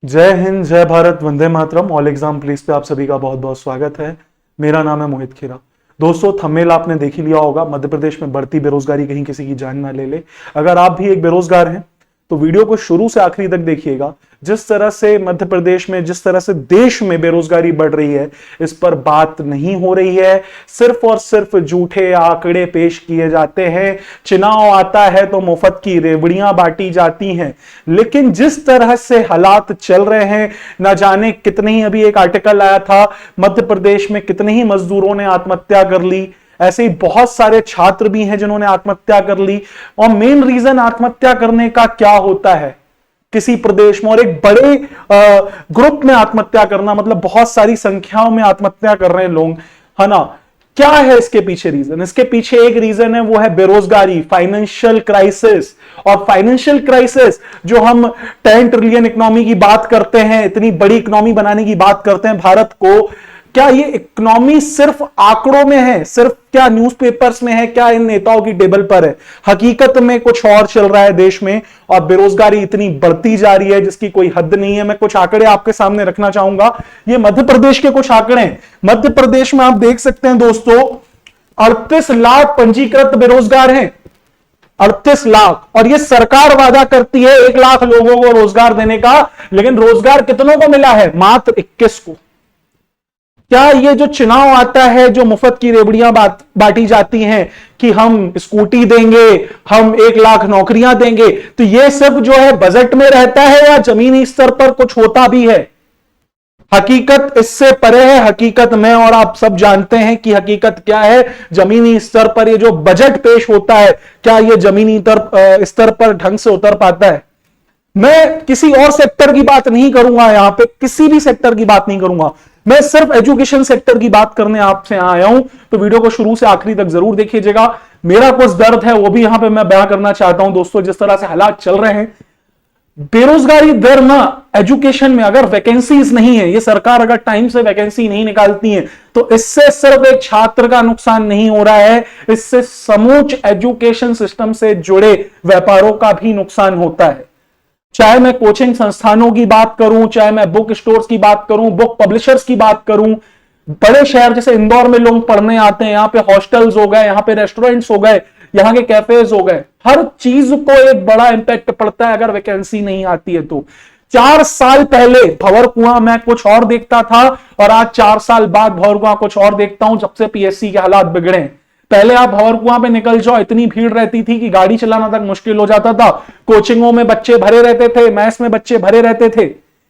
जय हिंद, जय Bharat, Vande Mataram. All exam please pay आप सभी का बहुत बहुत स्वागत है। मेरा नाम है मोहित खेरा। दोस्तों, थंबनेल आपने देख ही लिया होगा। मध्य प्रदेश में बढ़ती बेरोजगारी कहीं किसी की जान ना ले ले। अगर आप भी एक बेरोजगार हैं तो वीडियो को शुरू से आखिरी तक देखिएगा। जिस तरह से मध्य प्रदेश में, जिस तरह से देश में बेरोजगारी बढ़ रही है, इस पर बात नहीं हो रही है। सिर्फ और सिर्फ झूठे आंकड़े पेश किए जाते हैं। चुनाव आता है तो मुफ्त की रेवड़ियां बांटी जाती हैं। लेकिन जिस तरह से हालात चल रहे हैं, ना जाने कितने ही, अभी एक आर्टिकल आया था, मध्य प्रदेश में कितने ही मजदूरों ने आत्महत्या कर ली। ऐसे ही बहुत सारे छात्र भी हैं जिन्होंने आत्महत्या कर ली। और मेन रीजन आत्महत्या करने का क्या होता है किसी प्रदेश में, और एक बड़े ग्रुप में आत्महत्या करना, मतलब बहुत सारी संख्याओं में आत्महत्या कर रहे हैं लोग, है ना। क्या है इसके पीछे रीजन? इसके पीछे एक रीजन है, वो है बेरोजगारी, फाइनेंशियल क्राइसिस। और फाइनेंशियल क्राइसिस, जो हम 10 ट्रिलियन इकोनॉमी की बात करते हैं, इतनी बड़ी इकोनॉमी बनाने की बात करते हैं भारत को, क्या ये इकोनॉमी सिर्फ आंकड़ों में है, सिर्फ क्या न्यूज़पेपर्स में है, क्या इन नेताओं की टेबल पर है? हकीकत में कुछ और चल रहा है देश में, और बेरोजगारी इतनी बढ़ती जा रही है जिसकी कोई हद नहीं है। मैं कुछ आंकड़े आपके सामने रखना चाहूंगा। ये मध्य प्रदेश के कुछ आंकड़े हैं। मध्य प्रदेश में आप देख सकते हैं दोस्तों, 38 लाख पंजीकृत बेरोजगार हैं। 38 लाख। और ये सरकार वादा करती है 1 लाख लोगों को रोजगार देने का, लेकिन रोजगार कितनों को मिला है? मात्र 21 को। क्या ये जो चुनाव आता है, जो मुफ्त की रेवड़ियां बांटी जाती हैं कि हम स्कूटी देंगे, हम 1 लाख नौकरियां देंगे, तो ये सब जो है बजट में रहता है या जमीनी स्तर पर कुछ होता भी है? हकीकत इससे परे है। हकीकत में, और आप सब जानते हैं कि हकीकत क्या है, जमीनी स्तर पर ये जो बजट पेश होता है, क्या ये जमीनी स्तर पर ढंग से उतर पाता है? मैं किसी और सेक्टर की बात नहीं करूंगा, यहां पे किसी भी सेक्टर की बात नहीं करूंगा। मैं सिर्फ एजुकेशन सेक्टर की बात करने आपसे आया हूं, तो वीडियो को शुरू से आखिरी तक जरूर देखिएगा। मेरा कुछ दर्द है वो भी यहां पे मैं बयां करना चाहता हूं। दोस्तों, जिस तरह से हालात चल रहे हैं, बेरोजगारी दर ना, एजुकेशन में अगर वैकेंसीज नहीं है, ये सरकार अगर टाइम से वैकेंसी नहीं निकालती है, तो इससे सिर्फ एक छात्र का नुकसान नहीं हो रहा है, इससे समूच एजुकेशन सिस्टम से जुड़े व्यापारों का भी नुकसान होता है। चाहे मैं कोचिंग संस्थानों की बात करूं, चाहे मैं बुक स्टोर्स की बात करूं, बुक पब्लिशर्स की बात करूं, बड़े शहर जैसे इंदौर में लोग पढ़ने आते हैं, यहां पे हॉस्टल्स हो गए, यहां पे रेस्टोरेंट्स हो गए, यहाँ के कैफेज हो गए, हर चीज को एक बड़ा इंपैक्ट पड़ता है अगर वैकेंसी नहीं आती है तो। 4 साल पहले भंवर मैं कुछ और देखता था, और आज 4 साल बाद भंवर कुछ और देखता हूं, जब से पीएससी के हालात बिगड़े। पहले आप भंवर पे निकल जाओ, इतनी भीड़ रहती थी कि गाड़ी चलाना तक मुश्किल हो जाता था। कोचिंगों में बच्चे भरे रहते थे, मैथ्स में बच्चे भरे रहते थे।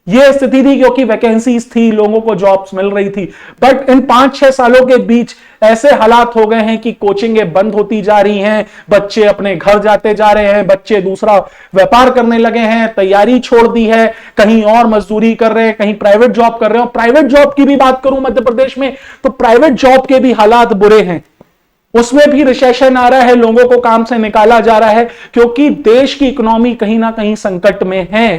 यह स्थिति थी क्योंकि वैकेंसीज थी, लोगों को जॉब्स मिल रही थी। बट इन 5-6 सालों के बीच ऐसे हालात हो गए हैं कि कोचिंगें बंद होती जा रही हैं, बच्चे अपने घर जाते जा रहे हैं, बच्चे दूसरा व्यापार करने लगे हैं, तैयारी छोड़ दी है, कहीं और मजदूरी कर रहे हैं, कहीं प्राइवेट जॉब कर रहे हैं। प्राइवेट जॉब की भी बात करूं मध्य प्रदेश में, तो प्राइवेट जॉब के भी हालात बुरे हैं। उसमें भी रिसेशन आ रहा है, लोगों को काम से निकाला जा रहा है, क्योंकि देश की इकोनॉमी कहीं ना कहीं संकट में है।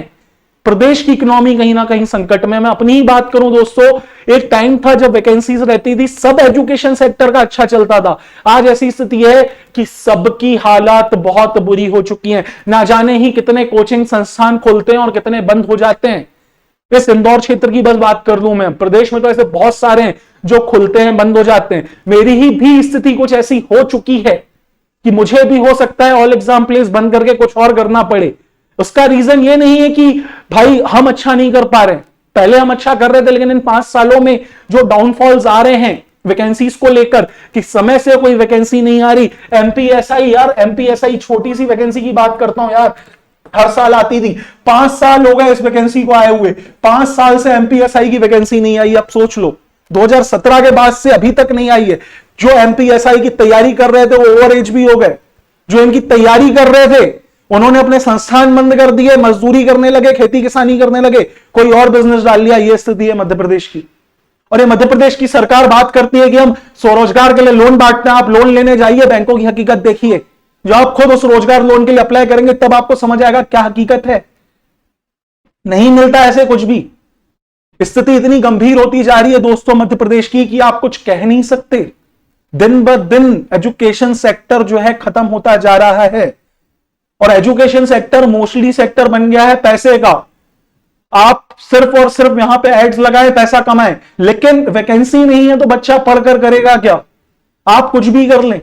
प्रदेश की इकोनॉमी कहीं ना कहीं संकट में। मैं अपनी ही बात करूं दोस्तों, एक टाइम था जब वैकेंसीज रहती थी, सब एजुकेशन सेक्टर का अच्छा चलता था। आज ऐसी स्थिति है कि सबकी हालात बहुत बुरी हो चुकी हैं। ना जाने ही कितने कोचिंग संस्थान खुलते हैं और कितने बंद हो जाते हैं। इस इंदौर क्षेत्र की बस बात कर लूं मैं, प्रदेश में तो ऐसे बहुत सारे हैं जो खुलते हैं, बंद हो जाते हैं। मेरी ही भी स्थिति कुछ ऐसी हो चुकी है कि मुझे भी हो सकता है ऑल एग्जाम प्लेस बंद करके कुछ और करना पड़े। उसका रीजन ये नहीं है कि भाई हम अच्छा नहीं कर पा रहे, पहले हम अच्छा कर रहे थे, लेकिन इन 5 सालों में जो डाउनफॉल्स आ रहे हैं वैकेंसीज को लेकर, कि समय से कोई वैकेंसी नहीं आ रही। एमपीएसआई, यार एमपीएसआई, छोटी सी वैकेंसी की बात करता हूं यार, हर साल आती थी। 5 साल हो गए इस वैकेंसी को आए हुए, 5 साल से एमपीएसआई की वैकेंसी नहीं आई। अब सोच लो, 2017 के बाद से अभी तक नहीं आई है। जो एमपीएसआई की तैयारी कर रहे थे वो ओवर एज भी हो गए। जो इनकी तैयारी कर रहे थे उन्होंने अपने संस्थान बंद कर दिए, मजदूरी करने लगे, खेती किसानी करने लगे, कोई और बिजनेस डाल लिया। ये स्थिति है मध्य प्रदेश की। और ये मध्य प्रदेश की सरकार बात करती है कि हम स्वरोजगार के लिए लोन बांटते हैं। आप लोन लेने जाइए, बैंकों की हकीकत देखिए। जो आप खुद उस रोजगार लोन के लिए अप्लाई करेंगे तब आपको समझ आएगा क्या हकीकत है। नहीं मिलता ऐसे कुछ भी। स्थिति इतनी गंभीर होती जा रही है दोस्तों मध्य प्रदेश की कि आप कुछ कह नहीं सकते। दिन ब दिन एजुकेशन सेक्टर जो है खत्म होता जा रहा है, और एजुकेशन सेक्टर मोस्टली सेक्टर बन गया है पैसे का। आप सिर्फ और सिर्फ यहां पे एड्स लगाएं, पैसा कमाएं, लेकिन वैकेंसी नहीं है तो बच्चा पढ़कर करेगा क्या? आप कुछ भी कर लें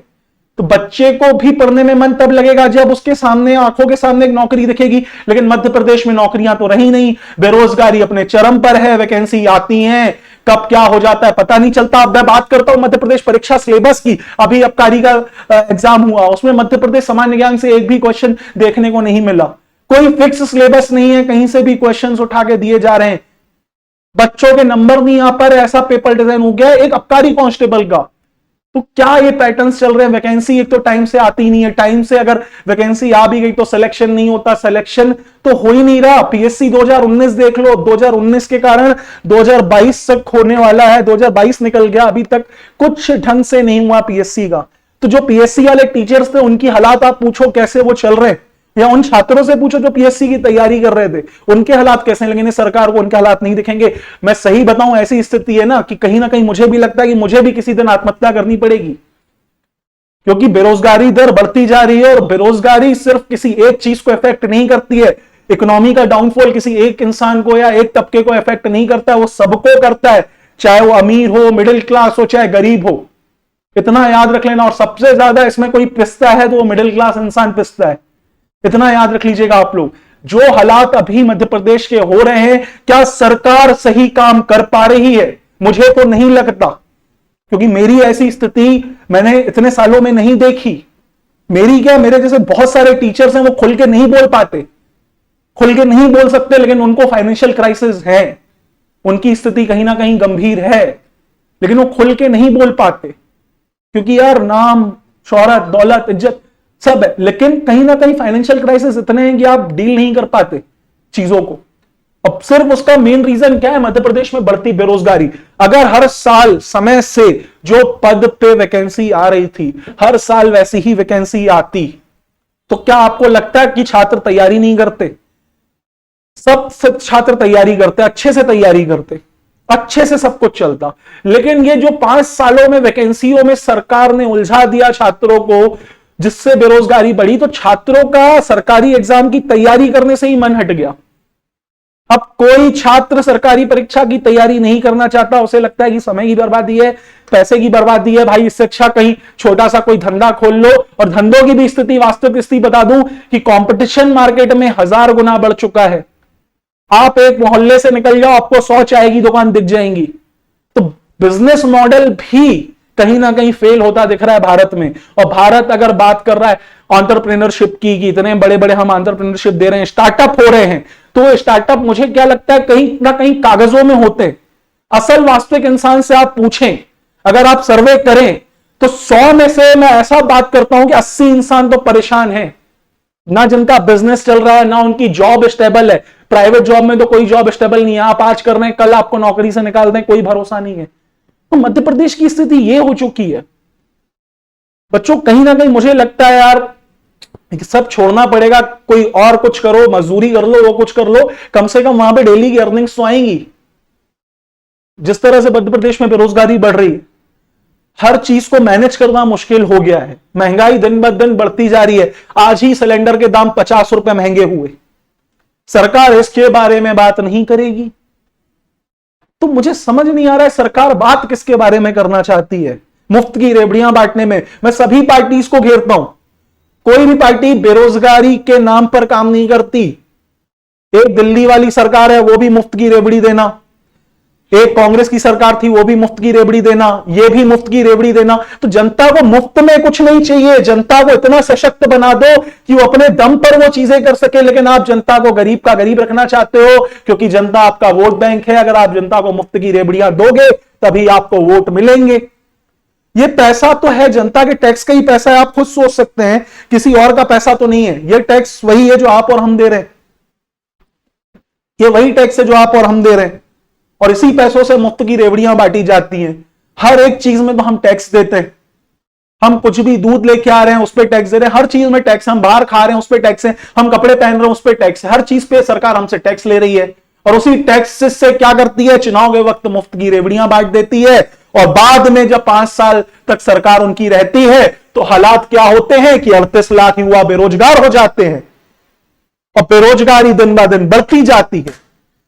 तो बच्चे को भी पढ़ने में मन तब लगेगा जब उसके सामने, आंखों के सामने एक नौकरी दिखेगी। लेकिन मध्य प्रदेश में नौकरियां तो रही नहीं, बेरोजगारी अपने चरम पर है, वैकेंसी आती हैं, कब क्या हो जाता है पता नहीं चलता। अब मैं बात करता हूं मध्य प्रदेश परीक्षा सिलेबस की। अभी अबकारी का एग्जाम हुआ, उसमें मध्य प्रदेश सामान्य ज्ञान से एक भी क्वेश्चन देखने को नहीं मिला। कोई फिक्स सिलेबस नहीं है, कहीं से भी क्वेश्चंस उठा के दिए जा रहे हैं, बच्चों के नंबर नहीं आ पा रहे, ऐसा पेपर डिजाइन हो गया एक अबकारी कांस्टेबल का। तो क्या ये पैटर्न्स चल रहे हैं? वैकेंसी एक तो टाइम से आती नहीं है, टाइम से अगर वैकेंसी आ भी गई तो सिलेक्शन नहीं होता, सिलेक्शन तो हो ही नहीं रहा। पीएससी 2019 देख लो, 2019 के कारण 2022 तक होने वाला है, 2022 निकल गया, अभी तक कुछ ढंग से नहीं हुआ पीएससी का। तो जो पीएससी वाले टीचर्स थे उनकी हालात आप पूछो कैसे वो चल रहे हैं, या उन छात्रों से पूछो जो पीएससी की तैयारी कर रहे थे उनके हालात कैसे हैं, लेकिन सरकार को उनके हालात नहीं दिखेंगे। मैं सही बताऊं, ऐसी स्थिति है ना कि कहीं ना कहीं मुझे भी लगता है कि मुझे भी किसी दिन आत्महत्या करनी पड़ेगी, क्योंकि बेरोजगारी दर बढ़ती जा रही है। और बेरोजगारी सिर्फ किसी एक चीज को इफेक्ट नहीं करती है, इकोनॉमी का डाउनफॉल किसी एक इंसान को या एक तबके को इफेक्ट नहीं करता है, वो सबको करता है, चाहे वो अमीर हो, मिडिल क्लास हो, चाहे गरीब हो। इतना याद रख लेना। और सबसे ज्यादा इसमें कोई पिसता है तो वो मिडिल क्लास इंसान पिसता है, इतना याद रख लीजिएगा आप लोग। जो हालात अभी मध्य प्रदेश के हो रहे हैं, क्या सरकार सही काम कर पा रही है? मुझे तो नहीं लगता, क्योंकि मेरी ऐसी स्थिति मैंने इतने सालों में नहीं देखी। मेरी क्या, मेरे जैसे बहुत सारे टीचर्स हैं वो खुल के नहीं बोल पाते, खुल के नहीं बोल सकते, लेकिन उनको फाइनेंशियल क्राइसिस है, उनकी स्थिति कहीं ना कहीं गंभीर है, लेकिन वो खुल के नहीं बोल पाते, क्योंकि यार नाम, शोहरत, दौलत, इज्जत सब है, लेकिन कहीं ना कहीं फाइनेंशियल क्राइसिस इतने हैं कि आप डील नहीं कर पाते चीजों को। अब सिर्फ उसका मेन रीजन क्या है? मध्य प्रदेश में बढ़ती बेरोजगारी। अगर हर साल समय से जो पद पे वैकेंसी आ रही थी, हर साल वैसी ही वैकेंसी आती, तो क्या आपको लगता है कि छात्र तैयारी नहीं करते? सब छात्र तैयारी करते, अच्छे से तैयारी करते, अच्छे से सब कुछ चलता। लेकिन ये जो 5 सालों में वैकेंसियों में सरकार ने उलझा दिया छात्रों को, जिससे बेरोजगारी बढ़ी, तो छात्रों का सरकारी एग्जाम की तैयारी करने से ही मन हट गया। अब कोई छात्र सरकारी परीक्षा की तैयारी नहीं करना चाहता, उसे लगता है कि समय की बर्बादी है, पैसे की बर्बादी है, भाई इससे अच्छा कहीं छोटा सा कोई धंधा खोल लो। और धंधों की भी स्थिति, वास्तविक स्थिति बता दूं कि कंपटीशन मार्केट में 1000 गुना बढ़ चुका है। आप एक मोहल्ले से निकल जाओ, आपको 100 चाय की दुकान दिख जाएंगी। तो बिजनेस मॉडल भी कहीं ना कहीं फेल होता दिख रहा है भारत में। और भारत अगर बात कर रहा है एंटरप्रेन्योरशिप की, कि इतने बड़े बड़े हम एंटरप्रेन्योरशिप दे रहे हैं, स्टार्टअप हो रहे हैं, तो स्टार्टअप मुझे क्या लगता है कहीं ना कहीं कागजों में होते हैं। असल वास्तविक इंसान से आप पूछें, अगर आप सर्वे करें, तो 100 में से मैं ऐसा बात करता हूं कि 80 इंसान तो परेशान है, ना जिनका बिजनेस चल रहा है, ना उनकी जॉब स्टेबल है। प्राइवेट जॉब में तो कोई जॉब स्टेबल नहीं है, आप आज कर रहे हैं, कल आपको नौकरी से निकाल दें, कोई भरोसा नहीं है। तो मध्य प्रदेश की स्थिति यह हो चुकी है बच्चों। कहीं ना कहीं मुझे लगता है यार सब छोड़ना पड़ेगा, कोई और कुछ करो, मजदूरी कर लो, वो कुछ कर लो, कम से कम वहां पे डेली की अर्निंग्स तो आएंगी। जिस तरह से मध्य प्रदेश में बेरोजगारी बढ़ रही है, हर चीज को मैनेज करना मुश्किल हो गया है, महंगाई दिन ब दिन बढ़ती जा रही है। आज ही सिलेंडर के दाम 50 रुपए महंगे हुए, सरकार इसके बारे में बात नहीं करेगी। तो मुझे समझ नहीं आ रहा है सरकार बात किसके बारे में करना चाहती है। मुफ्त की रेवड़ियां बांटने में मैं सभी पार्टीज को घेरता हूं, कोई भी पार्टी बेरोजगारी के नाम पर काम नहीं करती। एक दिल्ली वाली सरकार है, वो भी मुफ्त की रेवड़ी देना, एक कांग्रेस की सरकार थी, वो भी मुफ्त की रेवड़ी देना, ये भी मुफ्त की रेवड़ी देना। तो जनता को मुफ्त में कुछ नहीं चाहिए, जनता को इतना सशक्त बना दो कि वो अपने दम पर वो चीजें कर सके। लेकिन आप जनता को गरीब का गरीब रखना चाहते हो, क्योंकि जनता आपका वोट बैंक है। अगर आप जनता को मुफ्त की रेवड़ियां दोगे तभी आपको वोट मिलेंगे। ये पैसा तो है जनता के टैक्स का ही पैसा है, आप खुद सोच सकते हैं, किसी और का पैसा तो नहीं है। ये टैक्स वही है जो आप और हम दे रहे हैं, ये वही टैक्स है जो आप और हम दे रहे हैं, और इसी पैसों से मुफ्त की रेवड़ियां बांटी जाती हैं। हर एक चीज में तो हम टैक्स देते हैं, हम कुछ भी दूध लेके आ रहे हैं उस पर टैक्स दे रहे हैं, हर चीज में टैक्स, हम बाहर खा रहे हैं उस पर टैक्स है, हम कपड़े पहन रहे हैं उस पर टैक्स है, हर चीज पे सरकार हमसे टैक्स ले रही है। और उसी टैक्स से क्या करती है, चुनाव के वक्त मुफ्त की रेवड़ियां बांट देती है। और बाद में जब 5 साल तक सरकार उनकी रहती है तो हालात क्या होते हैं कि 38 लाख युवा बेरोजगार हो जाते हैं, और बेरोजगारी दिन ब दिन बढ़ती जाती है।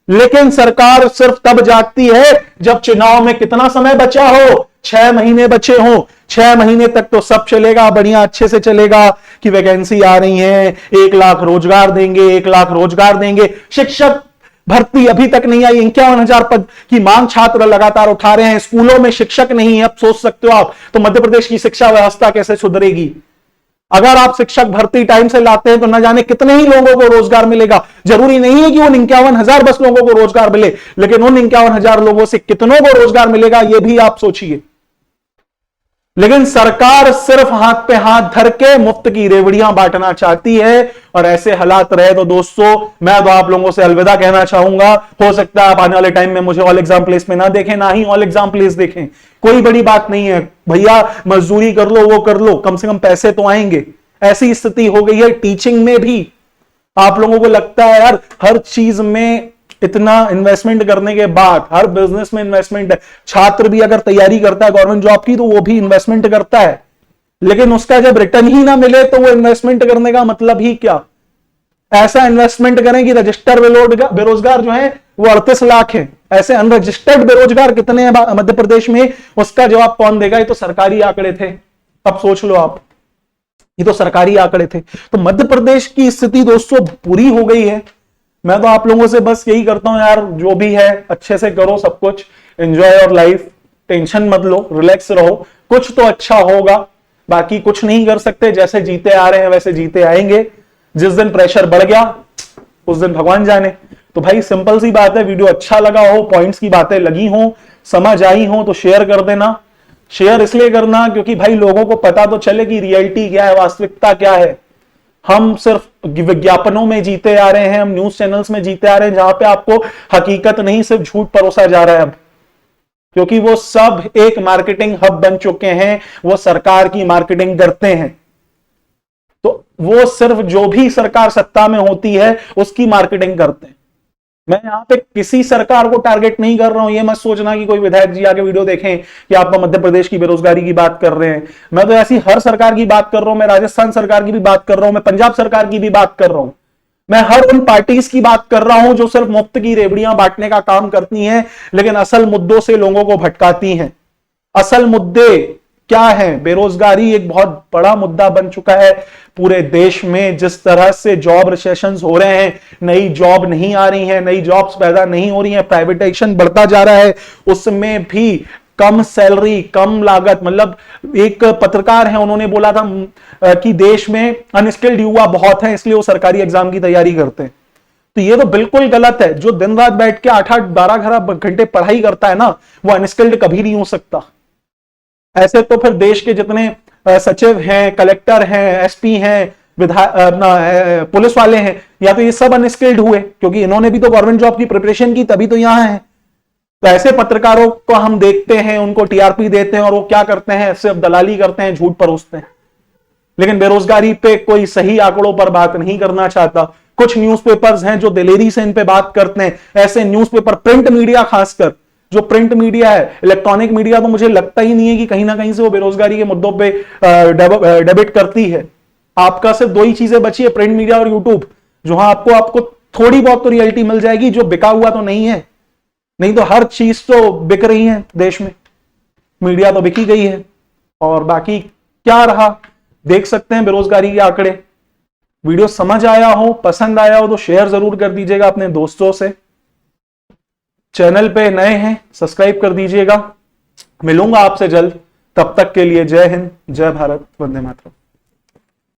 लेकिन सरकार सिर्फ तब जागती है जब चुनाव में कितना समय बचा हो, 6 महीने बचे हो। 6 महीने तक तो सब चलेगा, बढ़िया अच्छे से चलेगा कि वैकेंसी आ रही है, 1 लाख रोजगार देंगे, 1 लाख रोजगार देंगे। शिक्षक भर्ती अभी तक नहीं आई, 51,000 पद की मांग छात्र लगातार उठा रहे हैं। स्कूलों में शिक्षक नहीं है, अब सोच सकते हो आप, तो मध्य प्रदेश की शिक्षा व्यवस्था कैसे सुधरेगी? अगर आप शिक्षक भर्ती टाइम से लाते हैं तो न जाने कितने ही लोगों को रोजगार मिलेगा। जरूरी नहीं है कि उन 51,000 बस लोगों को रोजगार मिले, लेकिन उन 51,000 लोगों से कितनों को रोजगार मिलेगा यह भी आप सोचिए। लेकिन सरकार सिर्फ हाथ पे हाथ धर के मुफ्त की रेवड़ियां बांटना चाहती है, और ऐसे हालात रहे तो दोस्तों मैं तो आप लोगों से अलविदा कहना चाहूंगा। हो सकता है आप आने वाले टाइम में मुझे ऑल एग्जाम प्लेस में ना देखें, ना ही ऑल एग्जाम प्लेस देखें, कोई बड़ी बात नहीं है भैया, मजदूरी कर लो, वो कर लो, कम से कम पैसे तो आएंगे। ऐसी स्थिति हो गई है टीचिंग में भी। आप लोगों को लगता है यार हर चीज में इतना इन्वेस्टमेंट करने के बाद, हर बिजनेस में इन्वेस्टमेंट है। छात्र भी अगर तैयारी करता है गवर्नमेंट जॉब की तो वो भी इन्वेस्टमेंट करता है, लेकिन उसका जब रिटर्न ही ना मिले तो वो इन्वेस्टमेंट करने का मतलब ही क्या? ऐसा इन्वेस्टमेंट करें कि रजिस्टर्ड बेरोजगार जो है वो 38 लाख है। ऐसे अनरजिस्टर्ड बेरोजगार कितने हैं मध्य प्रदेश में? उसका जवाब कौन देगा? ये तो सरकारी आंकड़े थे, अब सोच लो आप, ये तो सरकारी आंकड़े थे। तो मध्य प्रदेश की स्थिति दोस्तों बुरी हो गई है। मैं तो आप लोगों से बस यही करता हूं यार, जो भी है अच्छे से करो, सब कुछ एंजॉय योर लाइफ, टेंशन मत लो, रिलैक्स रहो, कुछ तो अच्छा होगा। बाकी कुछ नहीं कर सकते, जैसे जीते आ रहे हैं वैसे जीते आएंगे। जिस दिन प्रेशर बढ़ गया उस दिन भगवान जाने। तो भाई सिंपल सी बात है, वीडियो अच्छा लगा हो, पॉइंट्स की बातें लगी हो, समझ आई हो तो शेयर कर देना। शेयर इसलिए करना क्योंकि भाई लोगों को पता तो चले कि रियलिटी क्या है, वास्तविकता क्या है। हम सिर्फ विज्ञापनों में जीते आ रहे हैं, हम न्यूज चैनल्स में जीते आ रहे हैं जहां पे आपको हकीकत नहीं सिर्फ झूठ परोसा जा रहा है अब, क्योंकि वो सब एक मार्केटिंग हब बन चुके हैं, वो सरकार की मार्केटिंग करते हैं। तो वो सिर्फ जो भी सरकार सत्ता में होती है उसकी मार्केटिंग करते हैं। मैं यहां पे किसी सरकार को टारगेट नहीं कर रहा हूं, ये मत सोचना कि कोई विधायक जी आके वीडियो देखें कि आप मध्य प्रदेश की बेरोजगारी की बात कर रहे हैं। मैं तो ऐसी हर सरकार की बात कर रहा हूं, मैं राजस्थान सरकार की भी बात कर रहा हूं, मैं पंजाब सरकार की भी बात कर रहा हूं, मैं हर उन पार्टीज की बात कर रहा हूं जो सिर्फ मुफ्त की रेवड़ियां बांटने का काम करती हैं, लेकिन असल मुद्दों से लोगों को भटकाती हैं। असल मुद्दे क्या है? बेरोजगारी एक बहुत बड़ा मुद्दा बन चुका है पूरे देश में। जिस तरह से जॉब रिसेशंस हो रहे हैं, नई जॉब नहीं आ रही है, नई जॉब्स पैदा नहीं हो रही हैं, प्राइवेटाइजेशन बढ़ता जा रहा है, उसमें भी कम सैलरी, कम लागत। मतलब एक पत्रकार है, उन्होंने बोला था कि देश में अनस्किल्ड युवा बहुत हैं, इसलिए वो सरकारी एग्जाम की तैयारी करते हैं। तो ये तो बिल्कुल गलत है। जो दिन रात बैठ के 8-8, 12 घंटे पढ़ाई करता है ना, वो अनस्किल्ड कभी नहीं हो सकता। ऐसे तो फिर देश के जितने सचिव हैं, कलेक्टर हैं, एसपी हैं, पुलिस वाले हैं, या तो ये सब अनस्किल्ड हुए, क्योंकि इन्होंने भी तो गवर्नमेंट जॉब की प्रिपरेशन की, तभी तो यहां है। तो ऐसे पत्रकारों को हम देखते हैं, उनको टीआरपी देते हैं, और वो क्या करते हैं? सिर्फ दलाली करते हैं, झूठ परोसते हैं। लेकिन बेरोजगारी पे कोई सही आंकड़ों पर बात नहीं करना चाहता। कुछ न्यूज़पेपर्स हैं जो दिलेरी से इन पे बात करते हैं। ऐसे न्यूज़पेपर, प्रिंट मीडिया, खासकर जो प्रिंट मीडिया है, इलेक्ट्रॉनिक मीडिया, तो मुझे लगता ही नहीं है कि कहीं ना कहीं से वो बेरोजगारी के मुद्दों पे डेबिट करती है। आपका सिर्फ 2 ही चीजें बची है, प्रिंट मीडिया और यूट्यूब, जहां आपको थोड़ी बहुत तो रियलिटी मिल जाएगी, जो बिका हुआ तो नहीं है। नहीं तो हर चीज तो बिक रही है देश में, मीडिया तो बिकी गई है। और बाकी क्या रहा देख सकते हैं बेरोजगारी के आंकड़े। वीडियो समझ आया हो, पसंद आया हो तो शेयर जरूर कर दीजिएगा अपने दोस्तों से। चैनल पे नए हैं सब्सक्राइब कर दीजिएगा। मिलूंगा आपसे जल्द, तब तक के लिए जय हिंद, जय भारत, वंदे मातरम।